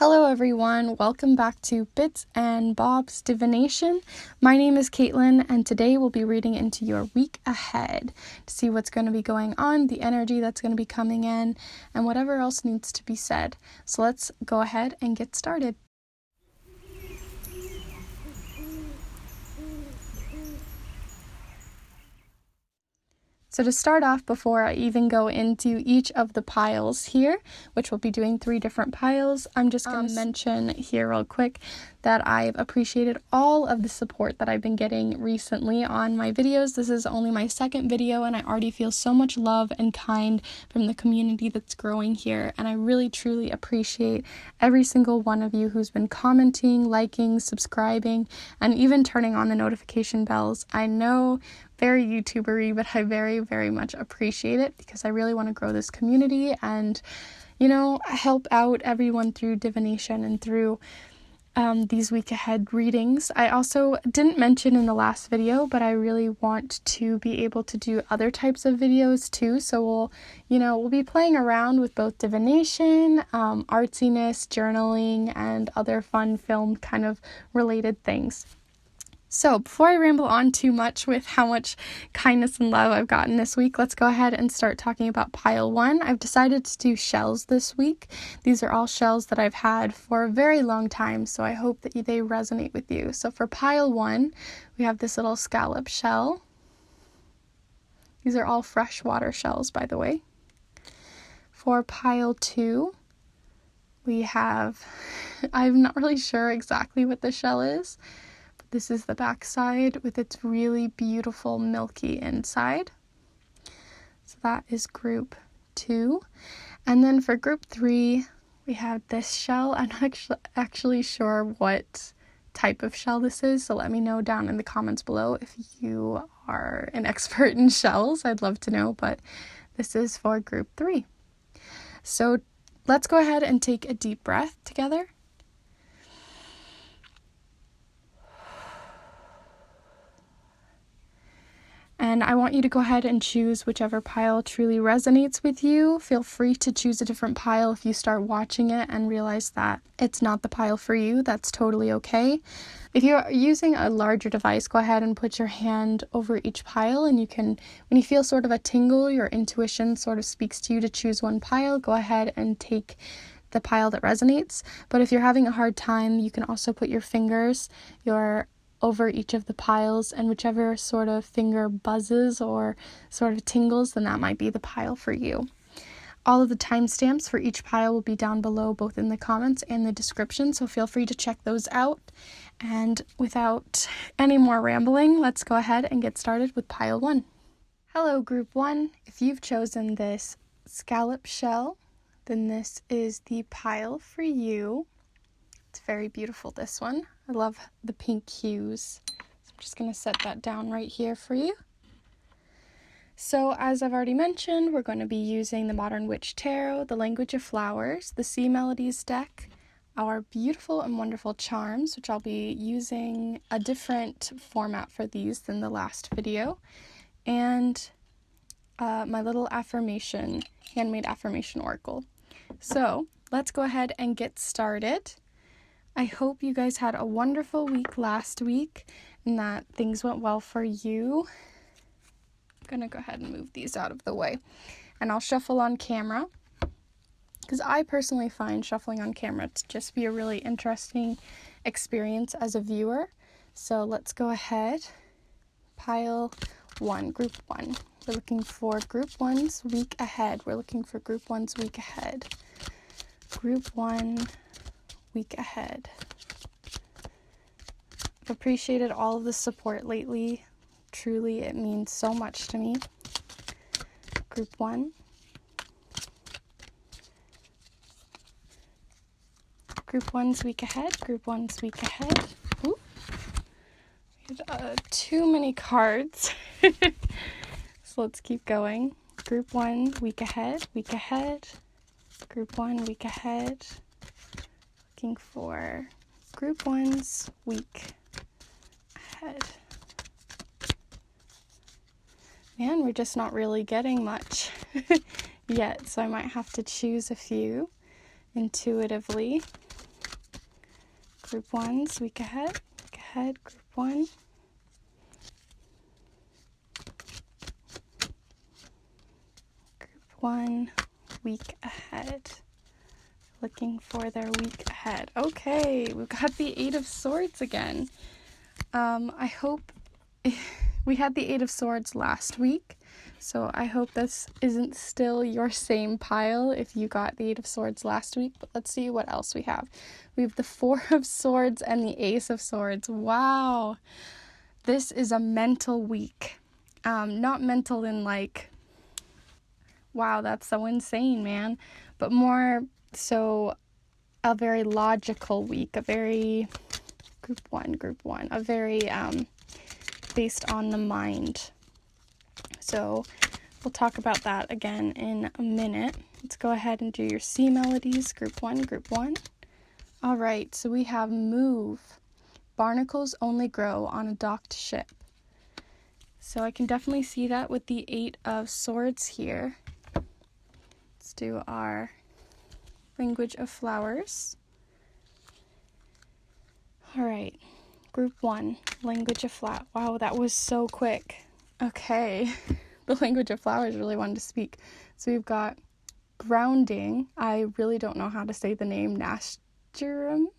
Hello everyone, welcome back to Bits and Bob's Divination. My name is Caitlin and today we'll be reading into your week ahead to see what's going to be going on, the energy that's going to be coming in, and whatever else needs to be said. So let's go ahead and get started. So to start off, before I even go into each of the piles here, which we'll be doing 3 different piles, I'm just going to mention here real quick that I've appreciated all of the support that I've been getting recently on my videos. This is only my 2nd video and I already feel so much love and kind from the community that's growing here, and I really truly appreciate every single one of you who's been commenting, liking, subscribing, and even turning on the notification bells. I know, very YouTuber-y, but I very, very much appreciate it because I really want to grow this community and, help out everyone through divination and through these week ahead readings. I also didn't mention in the last video, but I really want to be able to do other types of videos too. So we'll be playing around with both divination, artsiness, journaling, and other fun film kind of related things. So before I ramble on too much with how much kindness and love I've gotten this week, let's go ahead and start talking about pile 1. I've decided to do shells this week. These are all shells that I've had for a very long time, so I hope that they resonate with you. So for pile 1, we have this little scallop shell. These are all freshwater shells, by the way. For pile 2, we have, I'm not really sure exactly what the shell is. This is the back side with its really beautiful milky inside. So that is group 2. And then for group 3, we have this shell. I'm not actually sure what type of shell this is, so let me know down in the comments below if you are an expert in shells. I'd love to know, but this is for group 3. So let's go ahead and take a deep breath together. And I want you to go ahead and choose whichever pile truly resonates with you. Feel free to choose a different pile if you start watching it and realize that it's not the pile for you. That's totally okay. If you're using a larger device, go ahead and put your hand over each pile, and you can, when you feel sort of a tingle, your intuition sort of speaks to you to choose one pile, go ahead and take the pile that resonates. But if you're having a hard time, you can also put your fingers, over each of the piles, and whichever sort of finger buzzes or sort of tingles, then that might be the pile for you. All of the timestamps for each pile will be down below, both in the comments and the description, so feel free to check those out. And without any more rambling, let's go ahead and get started with pile 1. Hello group 1, if you've chosen this scallop shell, then this is the pile for you. It's very beautiful, this one. I love the pink hues. So I'm just going to set that down right here for you. So as I've already mentioned, we're going to be using the Modern Witch Tarot, the Language of Flowers, the Sea Melodies deck, our beautiful and wonderful charms, which I'll be using a different format for these than the last video, and my little affirmation, Handmade Affirmation Oracle. So let's go ahead and get started. I hope you guys had a wonderful week last week and that things went well for you. I'm going to go ahead and move these out of the way. And I'll shuffle on camera because I personally find shuffling on camera to just be a really interesting experience as a viewer. So let's go ahead. Pile 1, group 1. We're looking for group 1's week ahead. We're looking for group 1's week ahead. Group 1 week ahead. I've appreciated all of the support lately. Truly, it means so much to me. Group 1. Group 1's week ahead. Group 1's week ahead. Ooh. We had too many cards. So let's keep going. Group 1 week ahead. Week ahead. Group 1 week ahead. Looking for group 1's week ahead. Man, we're just not really getting much yet, so I might have to choose a few intuitively. Group 1's week ahead. Week ahead, Group 1. Group 1, week ahead. Looking for their week ahead. Okay, we've got the Eight of Swords again. I hope we had the Eight of Swords last week, so I hope this isn't still your same pile if you got the Eight of Swords last week. But let's see what else we have. We have the Four of Swords and the Ace of Swords. Wow, this is a mental week. Not mental in like, wow, that's so insane, man, but more so a very logical week, a very group one, a very based on the mind. So we'll talk about that again in a minute. Let's go ahead and do your C melodies, group one. All right, so we have move. Barnacles only grow on a docked ship. So I can definitely see that with the Eight of Swords here. Let's do our language of flowers. All right, group 1, language of flower. Wow, that was so quick. Okay, the language of flowers really wanted to speak. So we've got grounding. I really don't know how to say the name, nasturtium,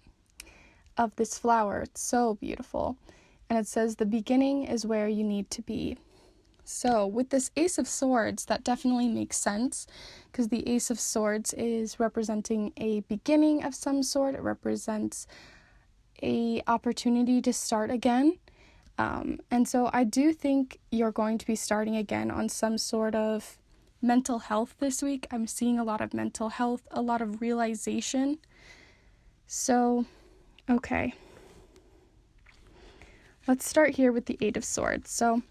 of this flower. It's so beautiful. And it says the beginning is where you need to be. So with this Ace of Swords, that definitely makes sense, because the Ace of Swords is representing a beginning of some sort. It represents a opportunity to start again. And so I do think you're going to be starting again on some sort of mental health this week. I'm seeing a lot of mental health, a lot of realization. So, okay. Let's start here with the Eight of Swords. So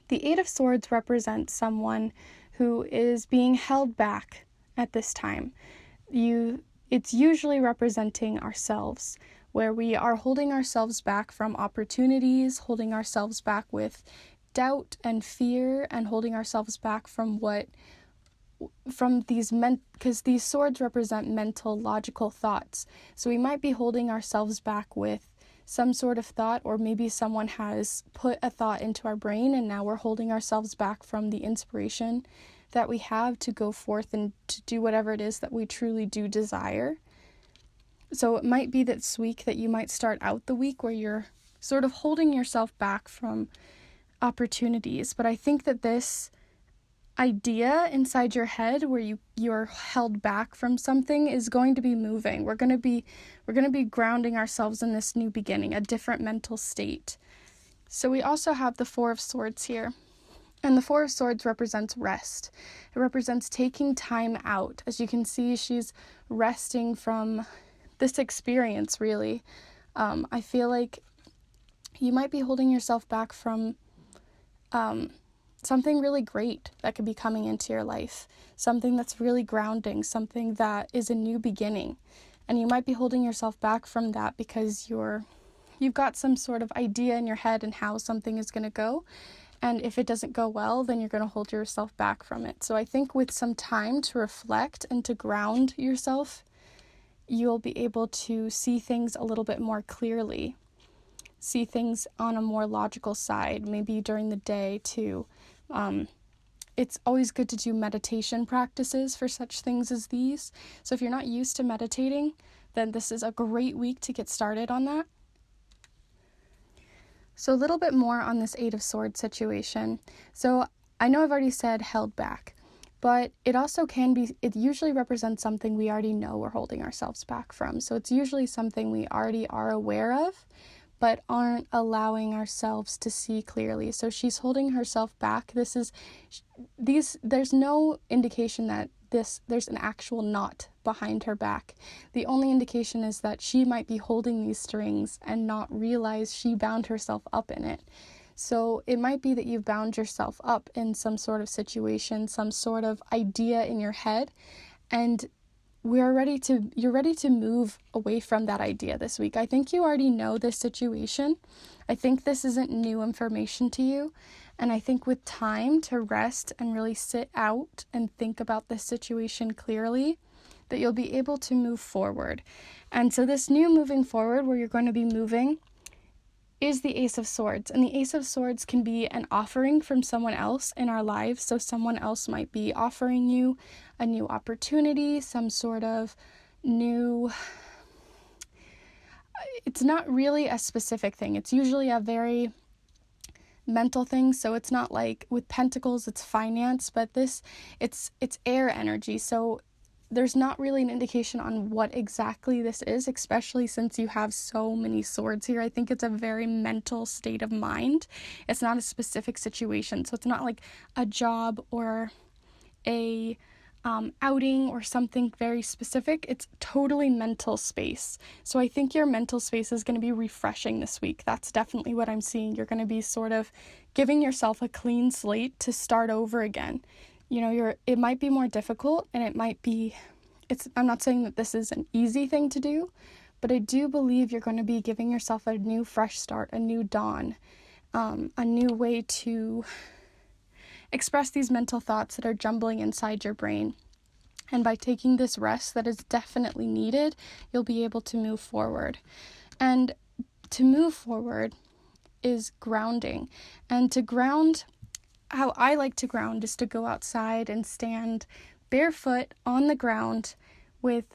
the Eight of Swords represents someone who is being held back at this time. It's usually representing ourselves, where we are holding ourselves back from opportunities, holding ourselves back with doubt and fear, and holding ourselves back from because these swords represent mental, logical thoughts. So we might be holding ourselves back with some sort of thought, or maybe someone has put a thought into our brain and now we're holding ourselves back from the inspiration that we have to go forth and to do whatever it is that we truly do desire. So it might be this week that you might start out the week where you're sort of holding yourself back from opportunities. But I think that this idea inside your head where you're held back from something is going to be moving. We're going to be grounding ourselves in this new beginning, a different mental state. So we also have the Four of Swords here. And the Four of Swords represents rest. It represents taking time out. As you can see, she's resting from this experience, really. I feel like you might be holding yourself back from something really great that could be coming into your life, something that's really grounding, something that is a new beginning. And you might be holding yourself back from that because you've got some sort of idea in your head and how something is going to go. And if it doesn't go well, then you're going to hold yourself back from it. So I think with some time to reflect and to ground yourself, you'll be able to see things a little bit more clearly, see things on a more logical side, maybe during the day too. It's always good to do meditation practices for such things as these. So if you're not used to meditating, then this is a great week to get started on that. So a little bit more on this Eight of Swords situation. So I know I've already said held back, but it also it usually represents something we already know we're holding ourselves back from. So it's usually something we already are aware of, but aren't allowing ourselves to see clearly. So she's holding herself back. There's no indication that there's an actual knot behind her back. The only indication is that she might be holding these strings and not realize she bound herself up in it. So it might be that you've bound yourself up in some sort of situation, some sort of idea in your head, and you're ready to move away from that idea this week. I think you already know this situation. I think this isn't new information to you. And I think with time to rest and really sit out and think about this situation clearly, that you'll be able to move forward. And so this new moving forward where you're going to be moving is the Ace of Swords. And the Ace of Swords can be an offering from someone else in our lives. So someone else might be offering you a new opportunity, some sort of new... It's not really a specific thing. It's usually a very mental thing. So it's not like with Pentacles, it's finance, but it's air energy. So there's not really an indication on what exactly this is, especially since you have so many swords here. I think it's a very mental state of mind. It's not a specific situation. So it's not like a job or a outing or something very specific. It's totally mental space. So I think your mental space is going to be refreshing this week. That's definitely what I'm seeing. You're going to be sort of giving yourself a clean slate to start over again. You know, it might be more difficult, and I'm not saying that this is an easy thing to do, but I do believe you're going to be giving yourself a new fresh start, a new dawn, a new way to express these mental thoughts that are jumbling inside your brain. And by taking this rest that is definitely needed, you'll be able to move forward. And to move forward is grounding. And to ground, how I like to ground is to go outside and stand barefoot on the ground with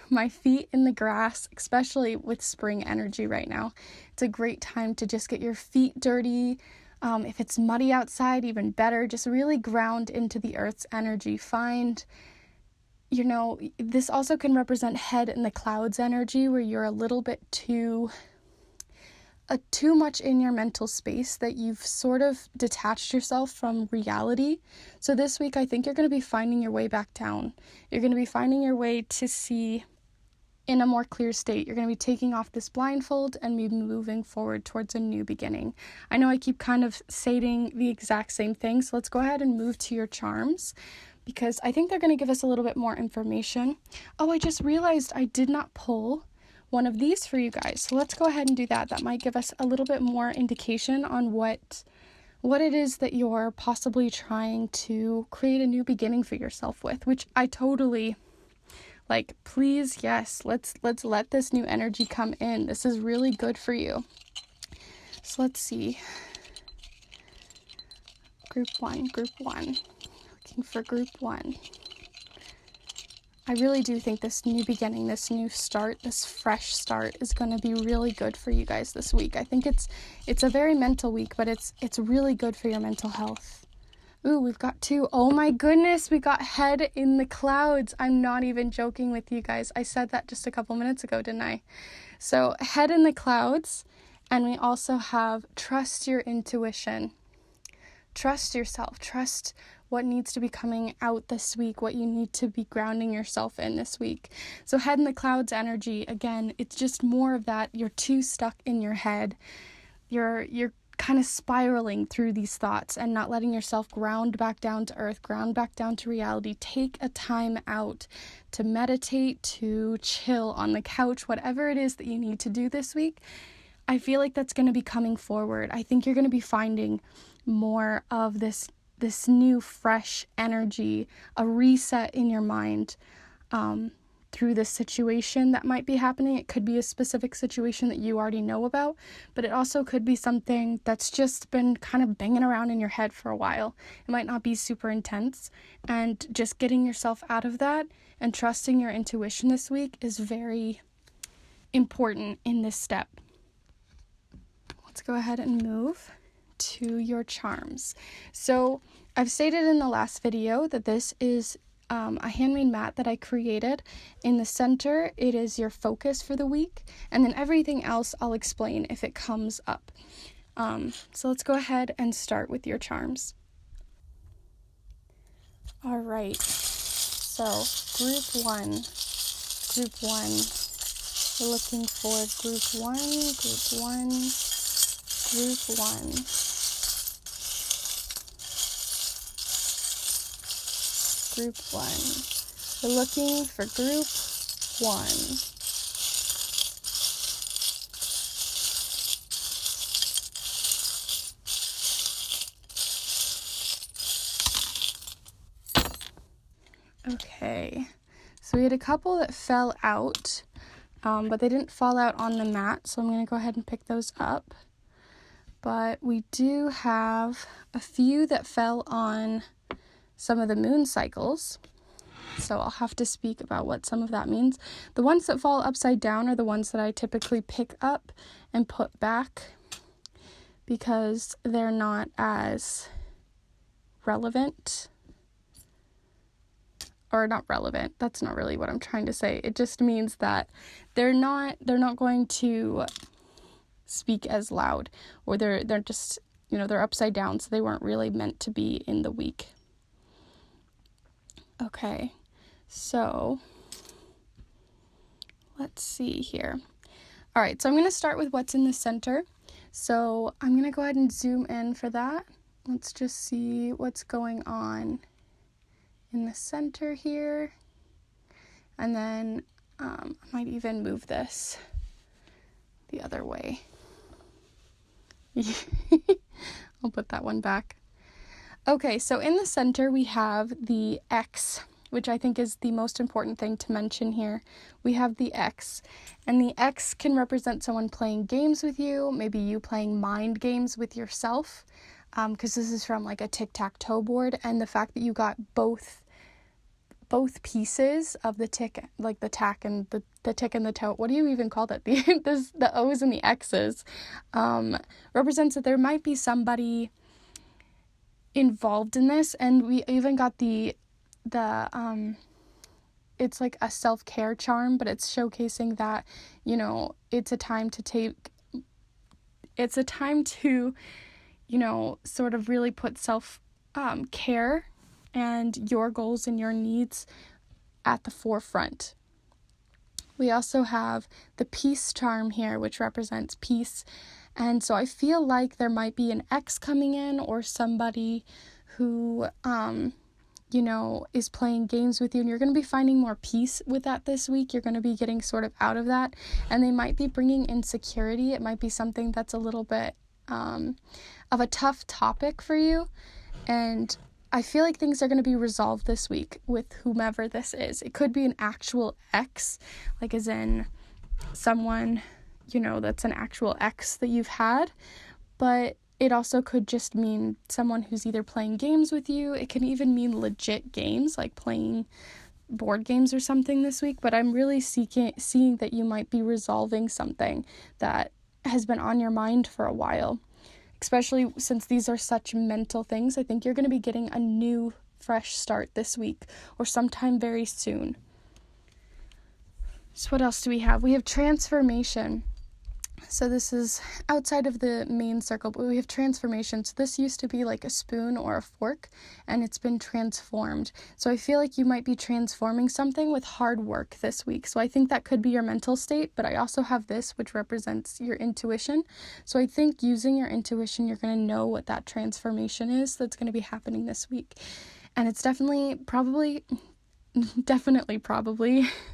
my feet in the grass, especially with spring energy right now. It's a great time to just get your feet dirty. If it's muddy outside, even better. Just really ground into the earth's energy. This also can represent head in the clouds energy, where you're a little bit too much in your mental space, that you've sort of detached yourself from reality. So this week, I think you're going to be finding your way back down. You're going to be finding your way to see in a more clear state. You're going to be taking off this blindfold and be moving forward towards a new beginning. I know I keep kind of stating the exact same thing, so let's go ahead and move to your charms, because I think they're going to give us a little bit more information. Oh, I just realized I did not pull one of these for you guys. So let's go ahead and do that. That might give us a little bit more indication on what it is that you're possibly trying to create a new beginning for yourself with, which I totally please, yes, let's let this new energy come in. This is really good for you. So let's see. Group one. Looking for group one. I really do think this new beginning, this new start, this fresh start is going to be really good for you guys this week. I think it's a very mental week, but it's really good for your mental health. Ooh, we've got two. Oh my goodness, we got head in the clouds. I'm not even joking with you guys. I said that just a couple minutes ago, didn't I? So head in the clouds, and we also have trust your intuition. Trust yourself. Trust what needs to be coming out this week, what you need to be grounding yourself in this week. So head in the clouds energy, again, it's just more of that. You're too stuck in your head. You're kind of spiraling through these thoughts and not letting yourself ground back down to earth, ground back down to reality. Take a time out to meditate, to chill on the couch, whatever it is that you need to do this week. I feel like that's going to be coming forward. I think you're going to be finding more of this new fresh energy, a reset in your mind through this situation that might be happening. It could be a specific situation that you already know about, but it also could be something that's just been kind of banging around in your head for a while. It might not be super intense, and just getting yourself out of that and trusting your intuition this week is very important in this step. Let's go ahead and move to your charms. So I've stated in the last video that this is a handmade mat that I created. In the center, it is your focus for the week, and then everything else I'll explain if it comes up. So let's go ahead and start with your charms. All right, so group one, we're looking for group one. Group one. We're looking for group one. Okay, so we had a couple that fell out, but they didn't fall out on the mat, so I'm going to go ahead and pick those up. But we do have a few that fell on some of the moon cycles, so I'll have to speak about what some of that means. The ones that fall upside down are the ones that I typically pick up and put back because they're not as relevant. Or not relevant, that's not really what I'm trying to say. It just means that they're not going to speak as loud, or they're just, they're upside down, so they weren't really meant to be in the week. Okay, so let's see here. All right, so I'm going to start with what's in the center. So I'm going to go ahead and zoom in for that. Let's just see what's going on in the center here. And then I might even move this the other way. I'll put that one back. Okay, so in the center we have the X, which I think is the most important thing to mention here. We have the X, and the X can represent someone playing games with you, maybe you playing mind games with yourself, because this is from like a tic-tac-toe board, and the fact that you got both pieces of the tick, like the tack and the tick and the toe, what do you even call that? The O's and the X's, represents that there might be somebody involved in this, and we even got the it's like a self-care charm, but it's showcasing that, it's a time to, sort of really put care and your goals and your needs at the forefront. We also have the peace charm here, which represents peace. And so I feel like there might be an ex coming in, or somebody who, is playing games with you, and you're going to be finding more peace with that this week. You're going to be getting sort of out of that, and they might be bringing insecurity. It might be something that's a little bit of a tough topic for you, and I feel like things are going to be resolved this week with whomever this is. It could be an actual ex, like as in someone, that's an actual ex that you've had, but it also could just mean someone who's either playing games with you. It can even mean legit games, like playing board games or something this week, but I'm really seeing that you might be resolving something that has been on your mind for a while. Especially since these are such mental things, I think you're going to be getting a new, fresh start this week or sometime very soon. So what else do we have? We have transformation. So this is outside of the main circle, but we have transformation. So this used to be like a spoon or a fork, and it's been transformed. So I feel like you might be transforming something with hard work this week. So I think that could be your mental state, but I also have this, which represents your intuition. So I think using your intuition, you're going to know what that transformation is that's going to be happening this week. And it's definitely probably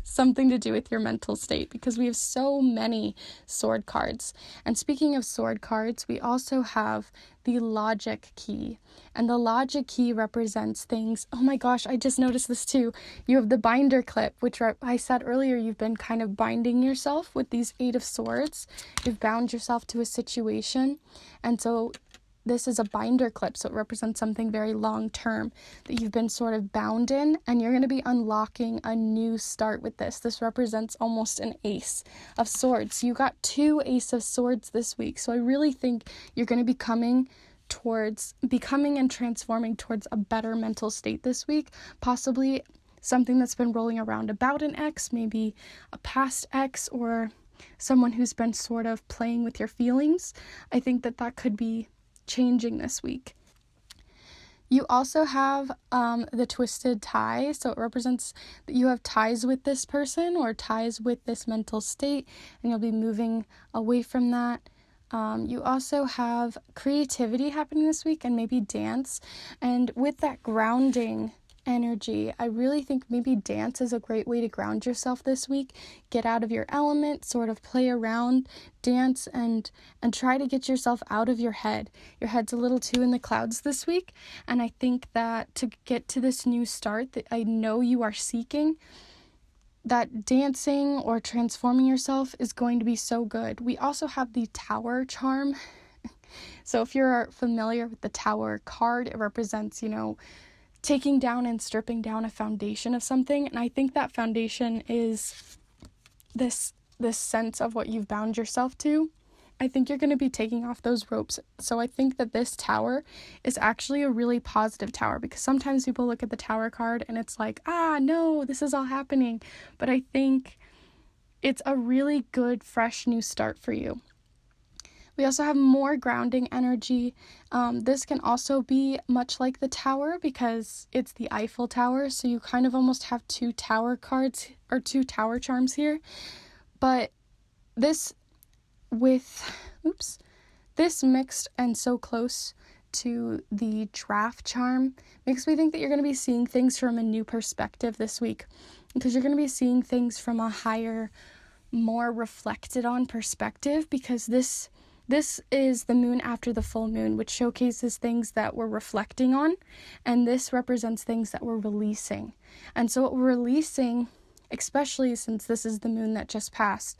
something to do with your mental state, because we have so many sword cards. And speaking of sword cards, we also have the logic key, and the logic key represents things. Oh my gosh, I just noticed this too. You have the binder clip, which I said earlier, you've been kind of binding yourself with these 8 of swords. You've bound yourself to a situation, and so this is a binder clip, so it represents something very long-term that you've been sort of bound in, and you're going to be unlocking a new start with this. This represents almost an ace of swords. You got 2 ace of swords this week, so I really think you're going to be becoming and transforming towards a better mental state this week, possibly something that's been rolling around about an ex, maybe a past ex, or someone who's been sort of playing with your feelings. I think that could be changing this week. You also have the twisted tie, so it represents that you have ties with this person or ties with this mental state, and you'll be moving away from that. You also have creativity happening this week, and maybe dance. And with that grounding energy, I really think maybe dance is a great way to ground yourself this week. Get out of your element, sort of play around, dance, and try to get yourself out of your head. Your head's a little too in the clouds this week, and I think that to get to this new start that I know you are seeking, that dancing or transforming yourself is going to be so good. We also have the Tower charm. So if you're familiar with the Tower card, it represents, taking down and stripping down a foundation of something. And I think that foundation is this sense of what you've bound yourself to. I think you're going to be taking off those ropes. So I think that this Tower is actually a really positive Tower, because sometimes people look at the Tower card and it's like, no, this is all happening. But I think it's a really good, fresh new start for you. We also have more grounding energy. This can also be much like the Tower because it's the Eiffel Tower. So you kind of almost have two Tower cards or two Tower charms here. But this mixed and so close to the Draft charm makes me think that you're going to be seeing things from a new perspective this week, because you're going to be seeing things from a higher, more reflected on perspective, because this is the moon after the full moon, which showcases things that we're reflecting on, and this represents things that we're releasing. And so what we're releasing, especially since this is the moon that just passed,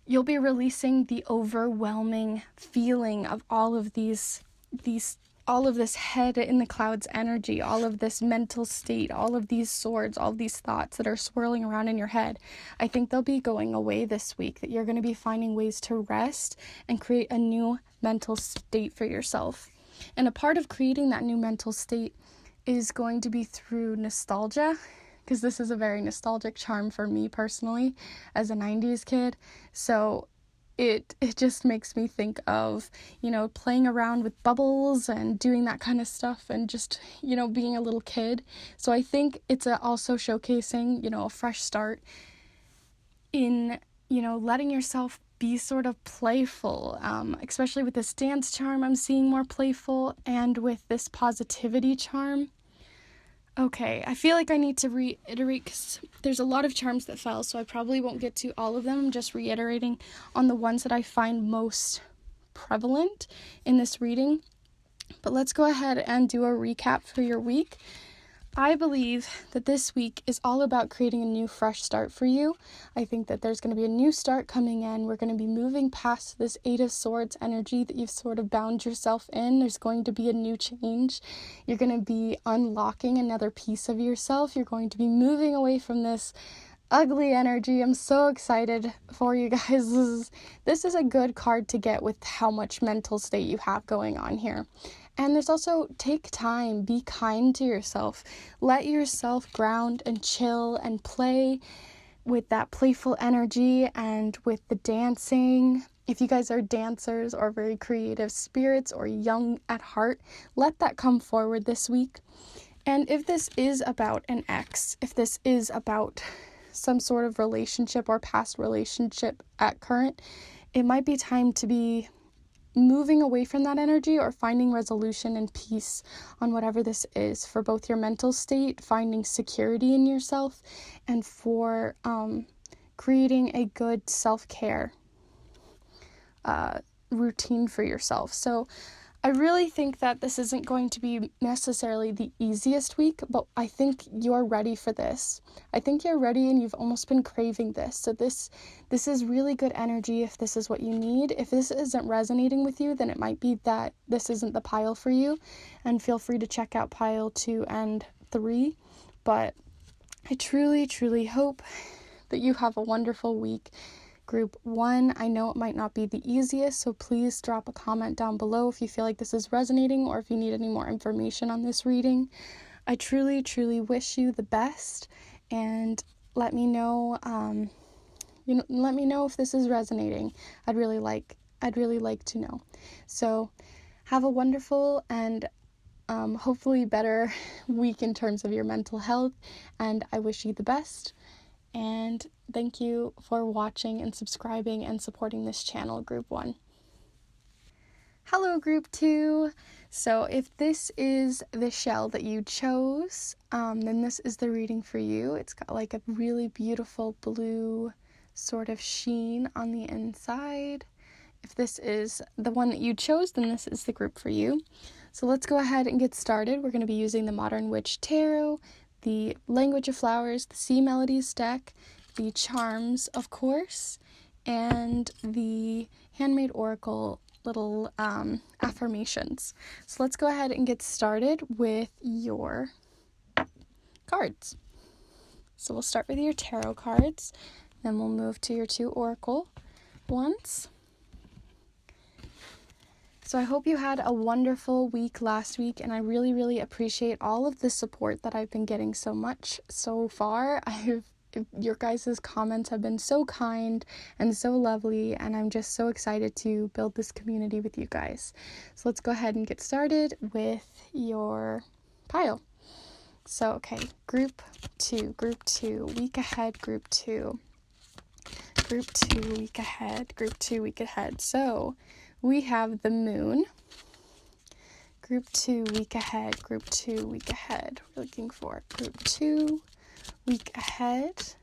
you'll be releasing the overwhelming feeling of all of this head in the clouds energy, all of this mental state, all of these swords, all of these thoughts that are swirling around in your head. I think they'll be going away this week, that you're going to be finding ways to rest and create a new mental state for yourself. And a part of creating that new mental state is going to be through nostalgia, because this is a very nostalgic charm for me personally as a 90s kid. So it just makes me think of, playing around with bubbles and doing that kind of stuff and just, being a little kid. So I think it's also showcasing, a fresh start in, letting yourself be sort of playful, especially with this dance charm. I'm seeing more playful, and with this positivity charm. Okay, I feel like I need to reiterate because there's a lot of charms that fell, so I probably won't get to all of them. I'm just reiterating on the ones that I find most prevalent in this reading. But let's go ahead and do a recap for your week. I believe that this week is all about creating a new fresh start for you. I think that there's going to be a new start coming in. We're going to be moving past this Eight of Swords energy that you've sort of bound yourself in. There's going to be a new change. You're going to be unlocking another piece of yourself. You're going to be moving away from this ugly energy. I'm so excited for you guys. This is a good card to get with how much mental state you have going on here. And there's also, take time, be kind to yourself. Let yourself ground and chill and play with that playful energy and with the dancing. If you guys are dancers or very creative spirits or young at heart, let that come forward this week. And if this is about an ex, if this is about some sort of relationship or past relationship at current, it might be time to be moving away from that energy or finding resolution and peace on whatever this is, for both your mental state, finding security in yourself, and for creating a good self-care routine for yourself. So I really think that this isn't going to be necessarily the easiest week, but I think you're ready for this. I think you're ready and you've almost been craving this. So this is really good energy if this is what you need. If this isn't resonating with you, then it might be that this isn't the pile for you. And feel free to check out pile 2 and 3. But I truly, truly hope that you have a wonderful week. Group 1, I know it might not be the easiest, so please drop a comment down below if you feel like this is resonating or if you need any more information on this reading. I truly, truly wish you the best, and let me know, let me know if this is resonating. I'd really like to know. So have a wonderful and hopefully better week in terms of your mental health, and I wish you the best. And thank you for watching and subscribing and supporting this channel, Group 1. Hello, Group 2. So if this is the shell that you chose, then this is the reading for you. It's got like a really beautiful blue sort of sheen on the inside. If this is the one that you chose, then this is the group for you. So let's go ahead and get started. We're going to be using the Modern Witch Tarot, the Language of Flowers, the Sea Melodies deck, the charms, of course, and the Handmade Oracle little affirmations. So let's go ahead and get started with your cards. So we'll start with your tarot cards, then we'll move to your 2 oracle ones. So I hope you had a wonderful week last week, and I really, really appreciate all of the support that I've been getting so much so far. Your guys' comments have been so kind and so lovely, and I'm just so excited to build this community with you guys. So let's go ahead and get started with your pile. So, okay, group 2, week ahead, group 2, week ahead, group 2, week ahead. So we have the moon, group 2, week ahead, group 2, week ahead. We're looking for group 2, week ahead.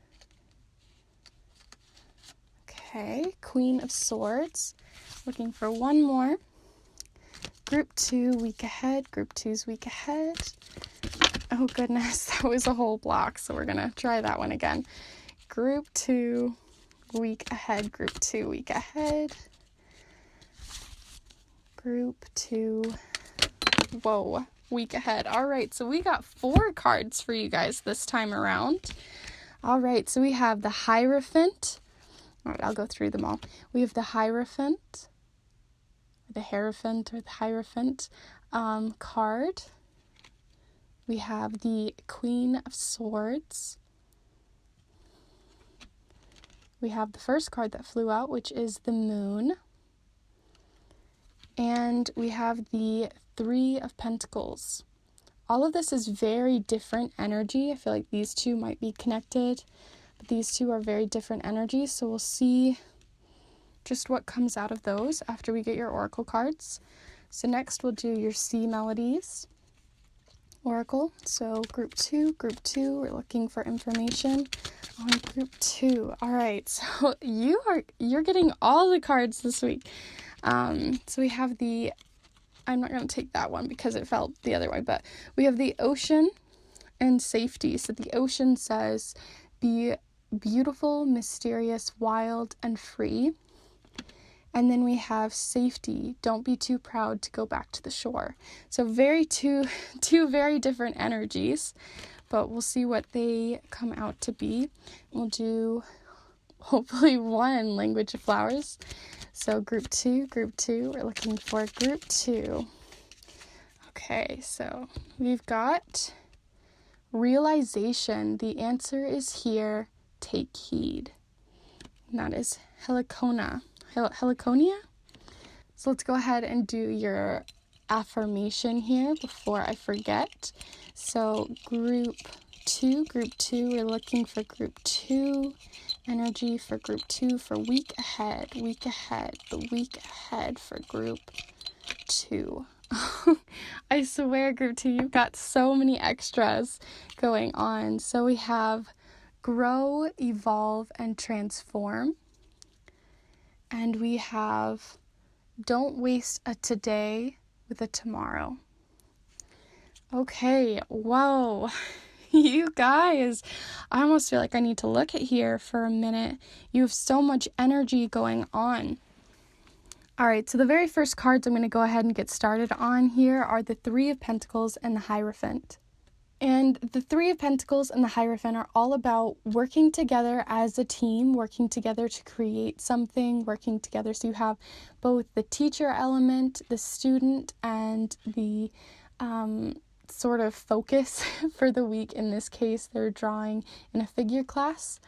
Okay, Queen of Swords. Looking for one more. Group 2, week ahead, group 2's week ahead. Oh goodness, that was a whole block, so we're gonna try that one again. Group 2, week ahead, group 2, week ahead. Group 2, week ahead. All right, so we got 4 cards for you guys this time around. All right, so we have the Hierophant. All right, I'll go through them all. We have the Hierophant, the Hierophant or the Hierophant card. We have the Queen of Swords. We have the first card that flew out, which is the Moon. And we have the 3 of Pentacles. All of this is very different energy. I feel like these 2 might be connected, but these 2 are very different energies. So we'll see just what comes out of those after we get your oracle cards. So next we'll do your C Melodies oracle. So group 2, we're looking for information on group 2. All right, so you're getting all the cards this week. So we have I'm not going to take that one because it fell the other way, but we have the Ocean and Safety. So the Ocean says, be beautiful, mysterious, wild, and free. And then we have Safety. Don't be too proud to go back to the shore. So two very different energies, but we'll see what they come out to be. We'll do hopefully one Language of Flowers. So group 2, we're looking for group 2. Okay, so we've got Realization. The answer is here. Take heed. And that is Heliconia. So let's go ahead and do your affirmation here before I forget. So group 2, we're looking for group 2 energy for group 2 for week ahead, the week ahead for group 2. I swear, group 2, you've got so many extras going on. So we have grow, evolve, and transform. And we have don't waste a today with a tomorrow. Okay, whoa. You guys, I almost feel like I need to look at here for a minute. You have so much energy going on. All right, so the very first cards I'm going to go ahead and get started on here are the 3 of Pentacles and the Hierophant. And the 3 of Pentacles and the Hierophant are all about working together as a team, working together to create something, working together. So you have both the teacher element, the student, and the sort of focus for the week. In this case, they're drawing in a figure class.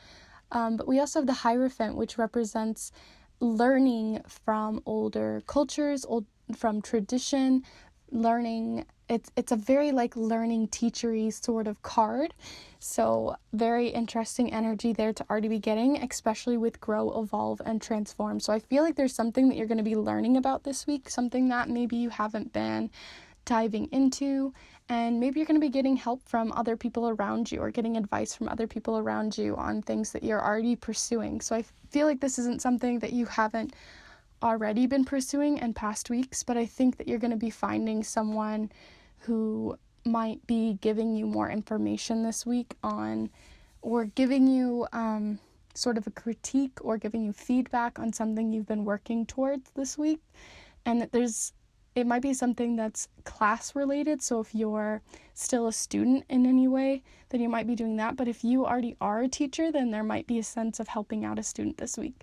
But we also have the Hierophant, which represents learning from older cultures, from tradition, learning. It's a very learning teachery sort of card. So very interesting energy there to already be getting, especially with grow, evolve, and transform. So I feel like there's something that you're going to be learning about this week, something that maybe you haven't been diving into, and maybe you're going to be getting help from other people around you or getting advice from other people around you on things that you're already pursuing. So I feel like this isn't something that you haven't already been pursuing in past weeks, but I think that you're going to be finding someone who might be giving you more information this week on, or giving you sort of a critique or giving you feedback on something you've been working towards this week. And that it might be something that's class related. So if you're still a student in any way, then you might be doing that. But if you already are a teacher, then there might be a sense of helping out a student this week.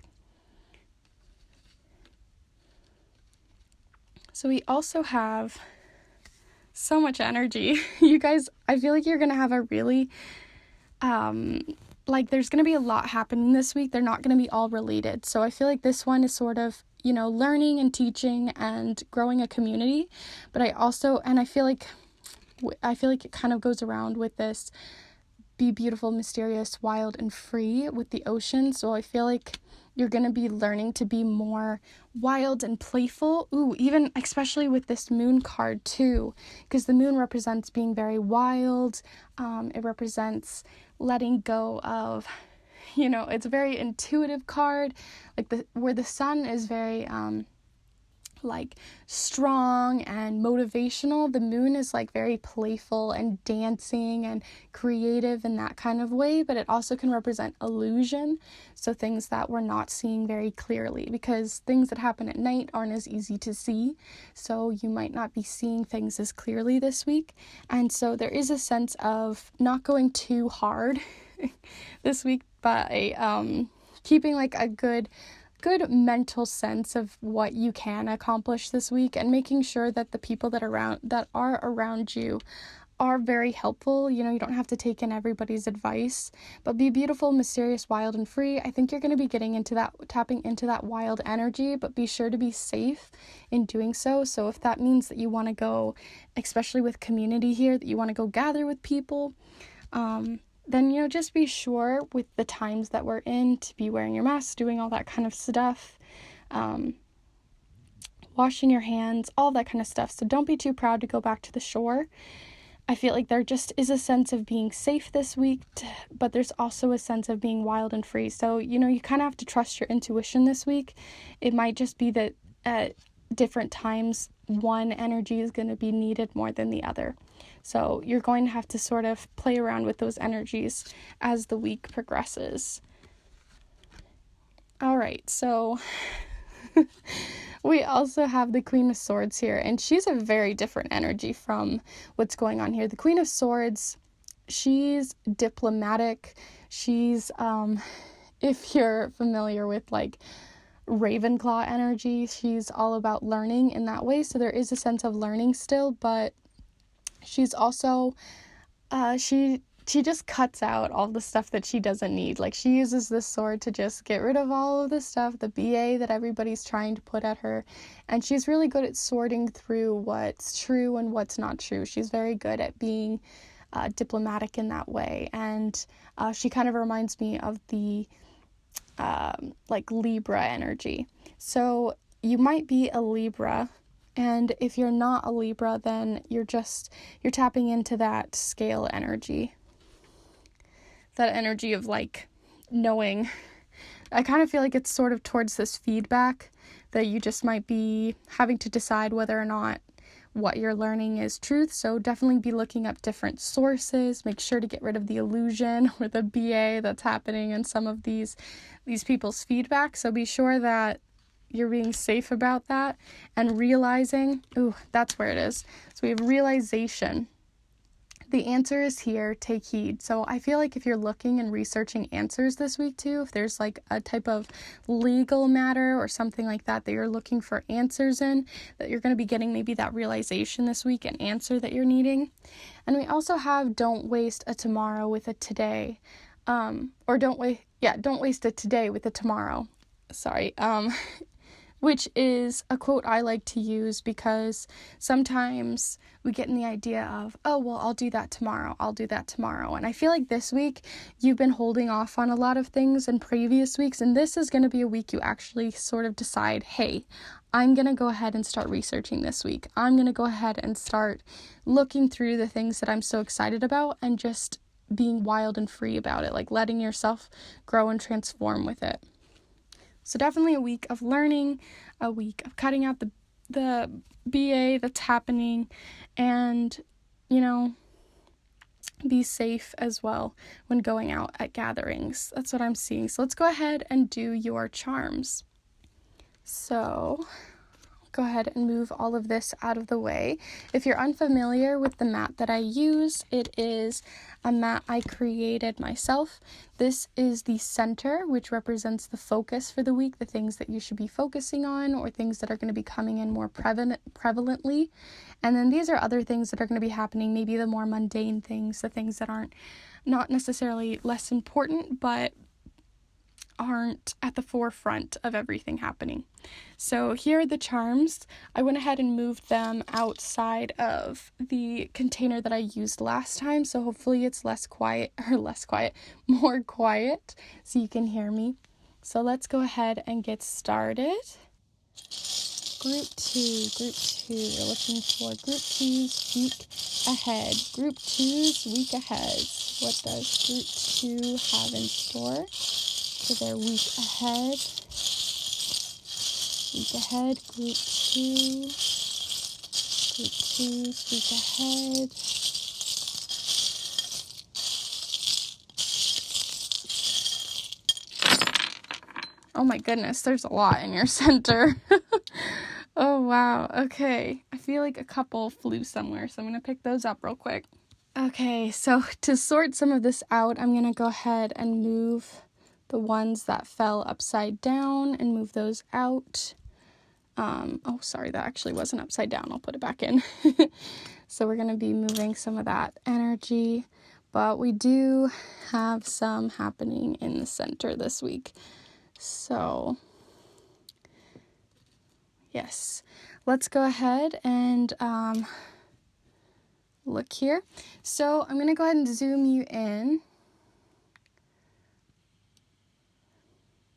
So we also have so much energy. You guys, I feel like you're going to have a really, there's going to be a lot happening this week. They're not going to be all related. So I feel like this one is sort of, learning and teaching and growing a community. But I feel like it kind of goes around with this be beautiful, mysterious, wild, and free with the ocean. So I feel like you're going to be learning to be more wild and playful. Even especially with this moon card too, because the moon represents being very wild. It represents letting go of, it's a very intuitive card, where the sun is very strong and motivational. The moon is very playful and dancing and creative in that kind of way, but it also can represent illusion, so things that we're not seeing very clearly, because things that happen at night aren't as easy to see, so you might not be seeing things as clearly this week. And so there is a sense of not going too hard this week, but keeping a good mental sense of what you can accomplish this week, and making sure that the people that are around you are very helpful. You don't have to take in everybody's advice, but be beautiful, mysterious, wild, and free. I think you're going to be tapping into that wild energy, but be sure to be safe in doing so. So if that means that you want to go, especially with community here, that you want to go gather with people, then, just be sure with the times that we're in to be wearing your mask, doing all that kind of stuff, washing your hands, all that kind of stuff. So don't be too proud to go back to the shore. I feel like there just is a sense of being safe this week, but there's also a sense of being wild and free. So, you kind of have to trust your intuition this week. It might just be that at different times, one energy is going to be needed more than the other. So you're going to have to sort of play around with those energies as the week progresses. All right, so we also have the Queen of Swords here, and she's a very different energy from what's going on here. The Queen of Swords, she's diplomatic. She's, if you're familiar with Ravenclaw energy, she's all about learning in that way. So there is a sense of learning still, but she's also, she just cuts out all the stuff that she doesn't need. She uses this sword to just get rid of all of the stuff, the BA that everybody's trying to put at her. And she's really good at sorting through what's true and what's not true. She's very good at being diplomatic in that way. And she kind of reminds me of the Libra energy. So you might be a Libra, and if you're not a Libra, then you're tapping into that scale energy. That energy of knowing. I kind of feel like it's sort of towards this feedback that you just might be having to decide whether or not what you're learning is truth. So definitely be looking up different sources. Make sure to get rid of the illusion or the BA that's happening in some of these people's feedback. So be sure that you're being safe about that and realizing, that's where it is. So we have realization. The answer is here, take heed. So I feel like if you're looking and researching answers this week too, if there's a type of legal matter or something like that you're looking for answers in, that you're going to be getting maybe that realization this week, an answer that you're needing. And we also have don't waste a tomorrow with a today. Don't waste a today with a tomorrow. Which is a quote I like to use, because sometimes we get in the idea of, I'll do that tomorrow. And I feel like this week you've been holding off on a lot of things in previous weeks, and this is going to be a week you actually sort of decide, hey, I'm going to go ahead and start researching this week. I'm going to go ahead and start looking through the things that I'm so excited about and just being wild and free about it, letting yourself grow and transform with it. So definitely a week of learning, a week of cutting out the BA that's happening, and, be safe as well when going out at gatherings. That's what I'm seeing. So let's go ahead and do your charms. So go ahead and move all of this out of the way. If you're unfamiliar with the mat that I use, it is a mat I created myself. This is the center, which represents the focus for the week, the things that you should be focusing on or things that are going to be coming in more prevalently. And then these are other things that are going to be happening, maybe the more mundane things, the things that aren't not necessarily less important, but aren't at the forefront of everything happening. So here are the charms. I went ahead and moved them outside of the container that I used last time, so hopefully it's more quiet, so you can hear me. So let's go ahead and get started. Group 2. You're looking for Group 2's week ahead. Group 2's week ahead. What does Group 2 have in store for their week ahead? Week ahead, Group 2. Group 2's week ahead. Oh my goodness, there's a lot in your center. Oh wow, okay. I feel like a couple flew somewhere, so I'm going to pick those up real quick. Okay, so to sort some of this out, I'm going to go ahead and move the ones that fell upside down and move those out. Oh, sorry, that actually wasn't upside down. I'll put it back in. So we're going to be moving some of that energy, but we do have some happening in the center this week. So, yes, let's go ahead and look here. So I'm going to go ahead and zoom you in.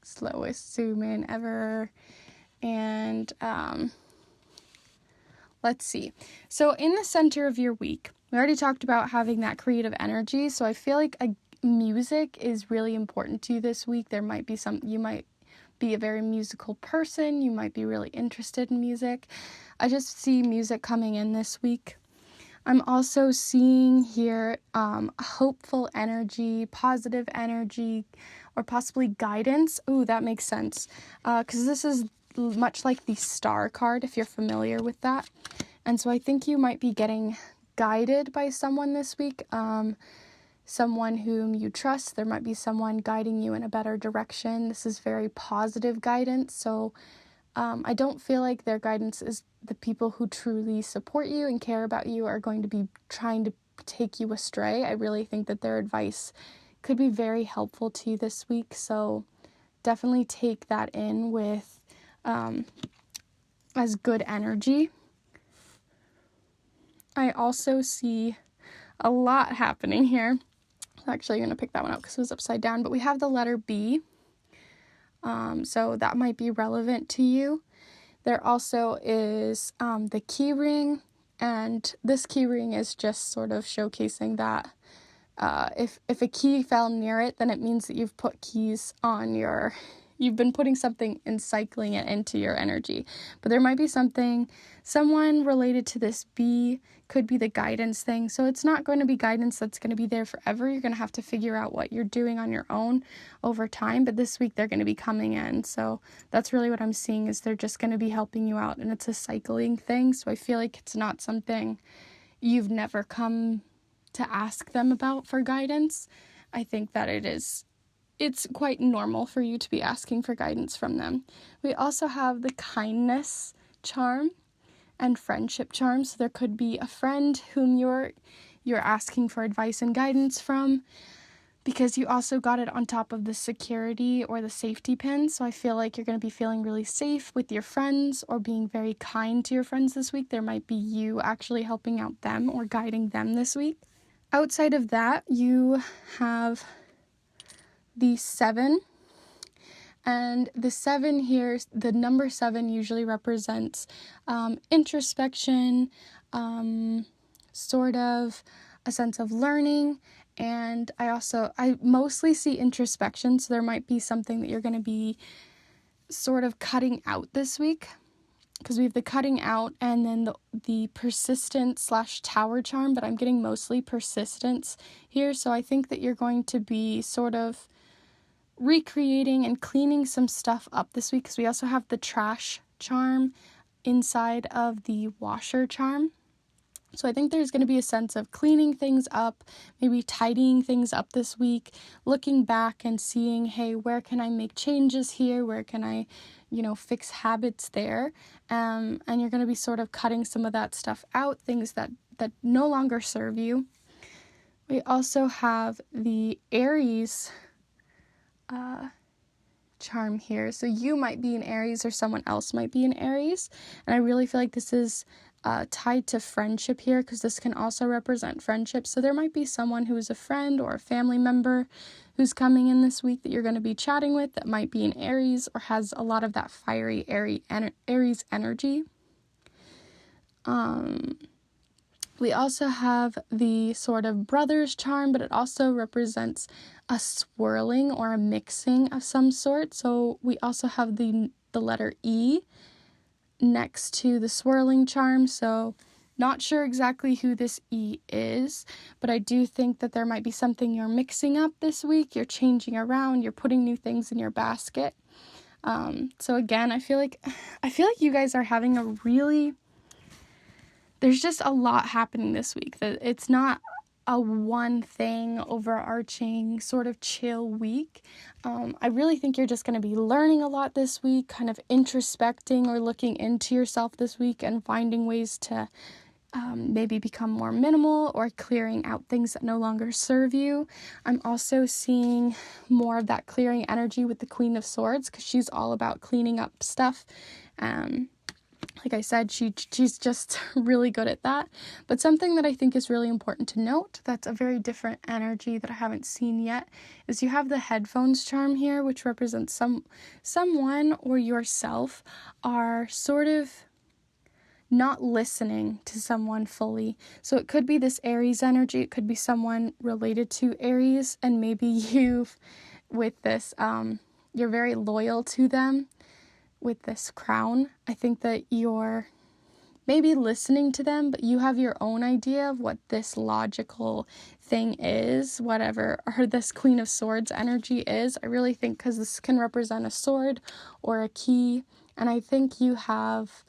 Slowest zoom in ever. And let's see. So in the center of your week, we already talked about having that creative energy. So I feel like music is really important to you this week. You might be a very musical person. You might be really interested in music. I just see music coming in this week. I'm also seeing here hopeful energy, positive energy, or possibly guidance. Ooh, that makes sense. Because this is much like the star card, if you're familiar with that. And so I think you might be getting guided by someone this week. Someone whom you trust. There might be someone guiding you in a better direction. This is very positive guidance. So I don't feel like their guidance is the people who truly support you and care about you are going to be trying to take you astray. I really think that their advice could be very helpful to you this week. So definitely take that in with as good energy. I also see a lot happening here. I'm actually going to pick that one out because it was upside down, but we have the letter B. So that might be relevant to you. There also is the key ring, and this key ring is just sort of showcasing that if a key fell near it, then it means that you've put keys on you've been putting something and cycling it into your energy. But there might be someone related to this B, could be the guidance thing. So it's not going to be guidance that's going to be there forever. You're going to have to figure out what you're doing on your own over time. But this week they're going to be coming in. So that's really what I'm seeing, is they're just going to be helping you out. And it's a cycling thing. So I feel like it's not something you've never come to ask them about for guidance. I think that it's quite normal for you to be asking for guidance from them. We also have the kindness charm and friendship charm. So there could be a friend whom you're asking for advice and guidance from, because you also got it on top of the security or the safety pin. So I feel like you're going to be feeling really safe with your friends or being very kind to your friends this week. There might be you actually helping out them or guiding them this week. Outside of that, you have the 7, and the 7 here, the number 7 usually represents introspection, sort of a sense of learning, and I mostly see introspection, so there might be something that you're going to be sort of cutting out this week. because we have the cutting out and then the persistence / tower charm, but I'm getting mostly persistence here. So I think that you're going to be sort of recreating and cleaning some stuff up this week, because we also have the trash charm inside of the washer charm. So I think there's going to be a sense of cleaning things up, maybe tidying things up this week, looking back and seeing, hey, where can I make changes here? Where can I, fix habits there? And you're going to be sort of cutting some of that stuff out, things that no longer serve you. We also have the Aries charm here. So you might be an Aries or someone else might be an Aries. And I really feel like this is tied to friendship here, because this can also represent friendship. So there might be someone who is a friend or a family member who's coming in this week that you're going to be chatting with that might be an Aries or has a lot of that fiery Aries energy. We also have the sort of brothers charm, but it also represents a swirling or a mixing of some sort. So we also have the letter E next to the swirling charm. So not sure exactly who this E is, but I do think that there might be something you're mixing up this week. You're changing around, you're putting new things in your basket. So again, I feel like you guys are having there's just a lot happening this week. That it's not a one thing overarching sort of chill week. I really think you're just going to be learning a lot this week, kind of introspecting or looking into yourself this week and finding ways to maybe become more minimal or clearing out things that no longer serve you. I'm also seeing more of that clearing energy with the Queen of Swords, because she's all about cleaning up stuff. Like I said, she's just really good at that. But something that I think is really important to note, that's a very different energy that I haven't seen yet, is you have the headphones charm here, which represents someone or yourself are sort of not listening to someone fully. So it could be this Aries energy, it could be someone related to Aries, and maybe with this, you're very loyal to them. With this crown, I think that you're maybe listening to them, but you have your own idea of what this logical thing is, whatever, or this Queen of Swords energy is. I really think, because this can represent a sword or a key, and I think you have